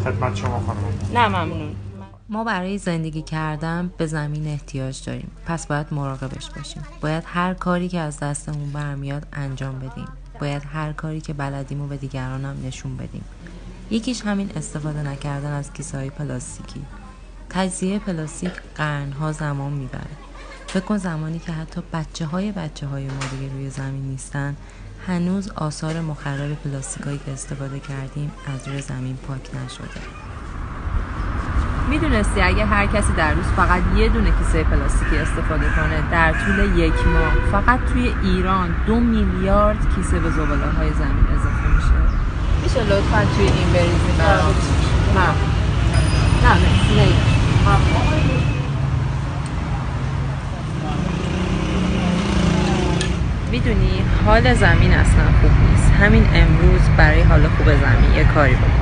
خدمت شما خانم. نه ممنون. ما برای زندگی کردن به زمین احتیاج داریم، پس باید مراقبش باشیم. باید هر کاری که از دستمون برمیاد انجام بدیم. باید هر کاری که بلدیم و به دیگران هم نشون بدیم. یکیش همین استفاده نکردن از کیسه‌های پلاستیکی. تجزیه پلاستیک قرن‌ها زمان میبره. فکر کن زمانی که حتی بچه‌های ما دیگه روی زمین نیستن، هنوز آثار مخرب پلاستیکایی که استفاده کردیم از روی زمین پاک نشده. میدونستی اگه هر کسی در روز فقط یه دونه کیسه پلاستیکی استفاده کنه، در طول 1 ماه فقط توی ایران 2 میلیارد کیسه به زباله‌های زمین اضافه میشه لطفاً توی این بریزیم؟ نه مرسی. میدونی حال زمین اصلا خوب نیست. همین امروز برای حال خوب زمین یه کاری بکن.